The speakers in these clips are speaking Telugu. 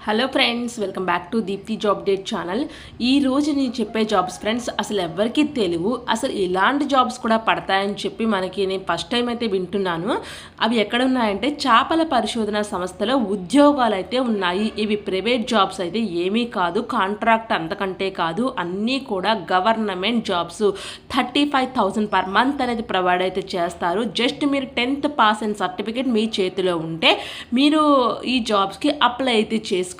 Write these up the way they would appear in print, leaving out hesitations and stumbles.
Hello friends, welcome back to Deepti job date channel. ఈ రోజు నేను చెప్పే జాబ్స్ ఫ్రెండ్స్ అసలు ఎవరికి తెలియవు. అసలు ఇలాంటి జాబ్స్ కూడా పడతాయని చెప్పి నేను ఫస్ట్ టైం అయితే వింటున్నాను. అవి ఎక్కడ ఉన్నాయంటే చేపల పరిశోధన సంస్థలో ఉద్యోగాలు అయితే ఉన్నాయి. ఇవి ప్రైవేట్ జాబ్స్ అయితే ఏమీ కాదు, కాంట్రాక్ట్ అంతకంటే కాదు, అన్నీ కూడా గవర్నమెంట్ జాబ్స్. 35,000 పర్ మంత్ అనేది ప్రొవైడ్ అయితే చేస్తారు. జస్ట్ మీరు 10th పాస్ అండ్ సర్టిఫికేట్ మీ చేతిలో ఉంటే మీరు ఈ జాబ్స్కి అప్లై అయితే చేసుకోవచ్చు.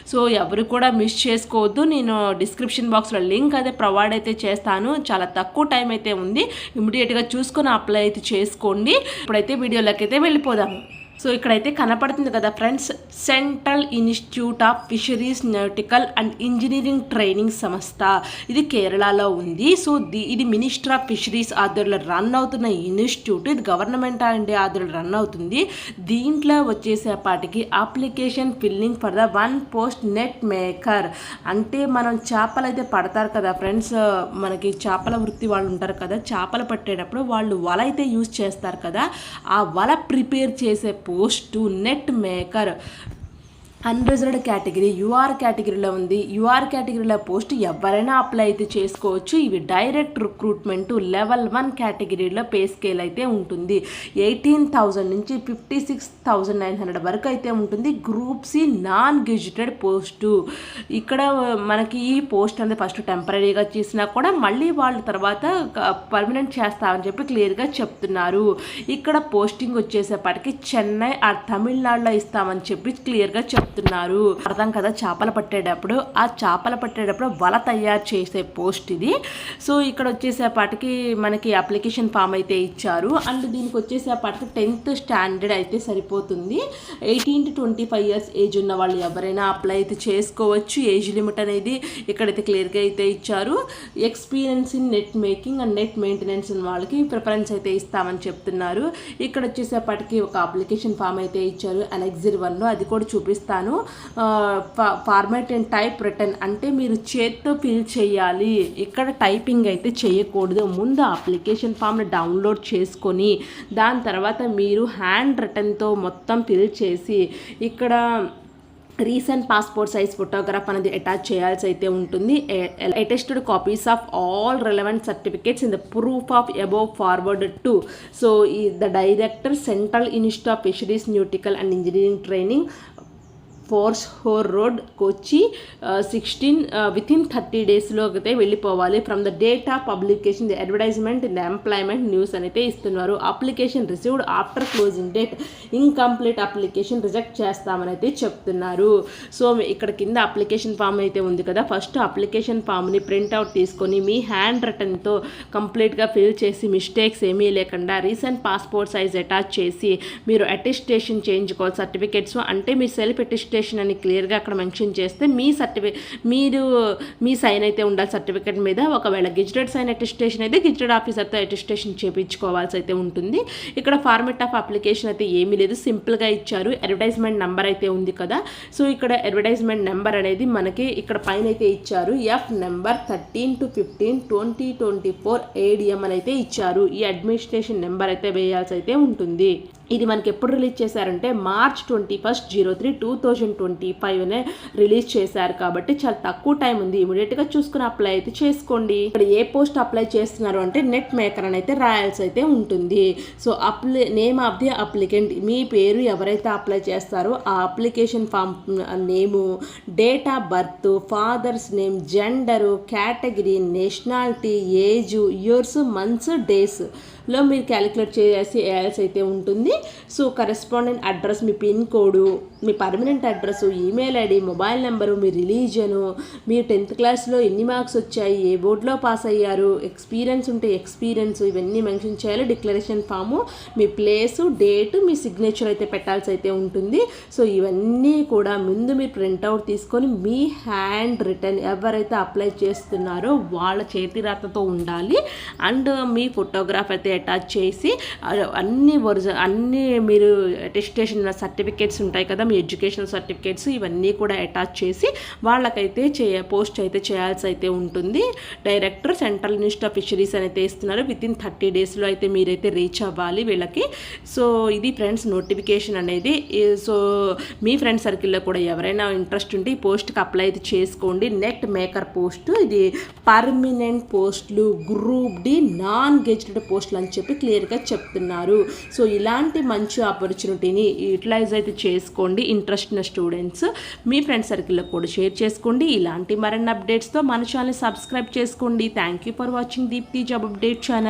సో ఎవరు కూడా మిస్ చేసుకోవద్దు. నేను డిస్క్రిప్షన్ బాక్స్లో లింక్ అయితే ప్రొవైడ్ అయితే చేస్తాను. చాలా తక్కువ టైం అయితే ఉంది, ఇమీడియట్గా చూసుకొని అప్లై అయితే చేసుకోండి. ఇప్పుడైతే వీడియోలోకి అయితే వెళ్ళిపోదాము. సో ఇక్కడైతే కనపడుతుంది కదా friends, central institute of fisheries nautical and engineering training సంస్థ. ఇది కేరళలో ఉంది. సో ఇది మినిస్టర్ ఆఫ్ ఫిషరీస్ ఆధ్వర్యంలో రన్ అవుతున్న ఇన్స్టిట్యూట్. ఇది గవర్నమెంట్ ఆఫ్ ఇండియా ఆధ్వర్యంలో రన్ అవుతుంది. దీంట్లో వచ్చేసేపాటికి application filling for the 1 post net maker. అంటే మనం చేపలు అయితే పడతారు కదా ఫ్రెండ్స్, మనకి చేపల వృత్తి వాళ్ళు ఉంటారు కదా, చేపలు పట్టేటప్పుడు వాళ్ళు వల అయితే యూజ్ చేస్తారు కదా, ఆ వల ప్రిపేర్ చేసే post net maker. Unreserved category UR కేటగిరీలో ఉంది. యూఆర్ కేటగిరీలో పోస్ట్ ఎవరైనా అప్లై అయితే చేసుకోవచ్చు. ఇవి డైరెక్ట్ రిక్రూట్మెంట్. లెవెల్ 1 కేటగిరీలో పే స్కేల్ అయితే ఉంటుంది. 18,000 నుంచి 56,900 వరకు అయితే ఉంటుంది. Group C non gazetted post. ఇక్కడ మనకి ఈ పోస్ట్ అనేది ఫస్ట్ టెంపరీగా చేసినా కూడా మళ్ళీ వాళ్ళ తర్వాత పర్మనెంట్ చేస్తామని చెప్పి క్లియర్గా చెప్తున్నారు. ఇక్కడ పోస్టింగ్ వచ్చేసేపటికి చెన్నై ఆర్ తమిళనాడులో ఇస్తామని చెప్పి క్లియర్గా చెప్తున్నారు. అర్థం కదా, చేపలు పట్టేటప్పుడు వల తయారు చేసే పోస్ట్ ఇది. సో ఇక్కడ వచ్చేసేపాటికి మనకి అప్లికేషన్ ఫామ్ అయితే ఇచ్చారు. అండ్ దీనికి వచ్చేసేపాటికి 10th స్టాండర్డ్ అయితే సరిపోతుంది. 18 to 25 years ఏజ్ ఉన్న వాళ్ళు ఎవరైనా అప్లై అయితే చేసుకోవచ్చు. ఏజ్ లిమిట్ అనేది ఇక్కడైతే క్లియర్గా అయితే ఇచ్చారు. Experience in net making and net maintenance ఉన్న వాళ్ళకి ప్రిఫరెన్స్ అయితే ఇస్తామని చెప్తున్నారు. ఇక్కడ వచ్చేసేపాటికి ఒక అప్లికేషన్ ఫామ్ అయితే ఇచ్చారు అనెక్సర్ 1లో, అది కూడా చూపిస్తాను. ఫార్మాట్ అండ్ టైప్ రిటర్న్ అంటే మీరు చేత్తో ఫిల్ చేయాలి. ఇక్కడ టైపింగ్ అయితే చేయకూడదు. ముందు అప్లికేషన్ ఫామ్ని డౌన్లోడ్ చేసుకొని దాని తర్వాత మీరు హ్యాండ్ రిటర్న్తో మొత్తం ఫిల్ చేసి ఇక్కడ రీసెంట్ పాస్పోర్ట్ సైజ్ ఫోటోగ్రాఫ్ అనేది అటాచ్ చేయాల్సి అయితే ఉంటుంది. Attested copies of all relevant certificates in the proof of above forwarded to the director central institute of fisheries nautical and engineering training, fore shore road, Kochi 16 within 30 daysలో అయితే వెళ్ళిపోవాలి. From the date of publication the advertisement the employment news అయితే ఇస్తున్నారు. Application received after closing date, incomplete application reject చేస్తామని అయితే చెప్తున్నారు. సో ఇక్కడ కింద అప్లికేషన్ ఫామ్ అయితే ఉంది కదా, ఫస్ట్ అప్లికేషన్ ఫామ్ని ప్రింట్అవుట్ తీసుకొని మీ హ్యాండ్ రిటర్న్తో కంప్లీట్గా ఫిల్ చేసి మిస్టేక్స్ ఏమీ లేకుండా రీసెంట్ పాస్పోర్ట్ సైజ్ అటాచ్ చేసి మీరు అటెస్టేషన్ చేయించుకోవాలి. సర్టిఫికేట్స్ అంటే మీ సెల్ఫ్ అటెస్టేషన్ అని క్లియర్గా అక్కడ మెన్షన్ చేస్తే మీరు మీ సైన్ అయితే ఉండాలి సర్టిఫికేట్ మీద. ఒకవేళ గెజిటెడ్ సైన్ అటెస్టేషన్ అయితే గెజిటెడ్ ఆఫీసర్తో అటెస్టేషన్ చేయించుకోవాల్సి అయితే ఉంటుంది. ఇక్కడ ఫార్మెట్ ఆఫ్ అప్లికేషన్ అయితే ఏమీ లేదు, సింపుల్గా ఇచ్చారు. అడ్వర్టైజ్మెంట్ నెంబర్ అయితే ఉంది కదా, సో ఇక్కడ అడ్వర్టైజ్మెంట్ నెంబర్ అనేది మనకి ఇక్కడ పైన అయితే ఇచ్చారు. ఎఫ్ నెంబర్ 13 to 15 2024 ADM అని అయితే ఇచ్చారు. ఈ అడ్మినిస్ట్రేషన్ నెంబర్ అయితే వేయాల్సి అయితే ఉంటుంది. ఇది మనకి ఎప్పుడు రిలీజ్ చేశారంటే March 21st 2025 రిలీజ్ చేశారు. కాబట్టి చాలా తక్కువ టైం ఉంది, ఇమీడియట్గా చూసుకుని అప్లై అయితే చేసుకోండి. ఇక్కడ ఏ పోస్ట్ అప్లై చేస్తున్నారు అంటే నెట్ మేకర్ అని అయితే రాయాల్సి అయితే ఉంటుంది. So name of the applicant, మీ పేరు ఎవరైతే అప్లై చేస్తారో ఆ application form name, date of birth, father's name, gender, category, nationality, age, years, months, days లో మీరు క్యాలిక్యులేట్ వేయాల్సి అయితే ఉంటుంది. సో కరెస్పాండెంట్ అడ్రస్, మీ పిన్ కోడు, మీ permanent address, email ID, mobile number, మీ రిలీజను, మీరు 10th క్లాస్లో ఎన్ని మార్క్స్ వచ్చాయి, ఏ బోర్డులో పాస్ అయ్యారు, ఎక్స్పీరియన్స్ ఉంటే ఎక్స్పీరియన్స్, ఇవన్నీ మెన్షన్ చేయాలి. డిక్లరేషన్ ఫాము, మీ ప్లేసు, డేటు, మీ సిగ్నేచర్ అయితే పెట్టాల్సి అయితే ఉంటుంది. సో ఇవన్నీ కూడా ముందు మీరు ప్రింట్అవుట్ తీసుకొని మీ హ్యాండ్ రిటర్న్ ఎవరైతే అప్లై చేస్తున్నారో వాళ్ళ చేతి రాతతో ఉండాలి. అండ్ మీ ఫోటోగ్రాఫ్ అయితే అటాచ్ చేసి అన్ని మీరు అటెస్టేషన్ సర్టిఫికేట్స్ ఉంటాయి కదా, మీ ఎడ్యుకేషనల్ సర్టిఫికేట్స్ ఇవన్నీ కూడా అటాచ్ చేసి వాళ్ళకైతే పోస్ట్ అయితే చేయాల్సి అయితే ఉంటుంది. Director central minister of fisheries అయితే ఇస్తున్నారు. వితిన్ 30 డేస్లో అయితే మీరైతే రీచ్ అవ్వాలి వీళ్ళకి. సో ఇది ఫ్రెండ్స్ నోటిఫికేషన్ అనేది. సో మీ ఫ్రెండ్ సర్కిల్లో కూడా ఎవరైనా ఇంట్రెస్ట్ ఉంటే ఈ పోస్ట్కి అప్లై అయితే చేసుకోండి. నెట్ మేకర్ పోస్ట్, ఇది పర్మనెంట్ పోస్టులు, గ్రూప్ డి నాన్ గెజిటెడ్ పోస్టులు అని చెప్పి క్లియర్గా చెప్తున్నారు. సో ఇలాంటి మంచి ఆపర్చునిటీని యూటిలైజ్ అయితే చేసుకోండి. ఇంట్రెస్ట్ ఉన్న స్టూడెంట్స్ మీ ఫ్రెండ్ సర్కిల్లో కూడా షేర్ చేసుకోండి. ఇలాంటి మరిన్ని అప్డేట్స్తో మన ఛానల్ సబ్స్క్రైబ్ చేసుకోండి. Thank you for watching Deepti job update channel.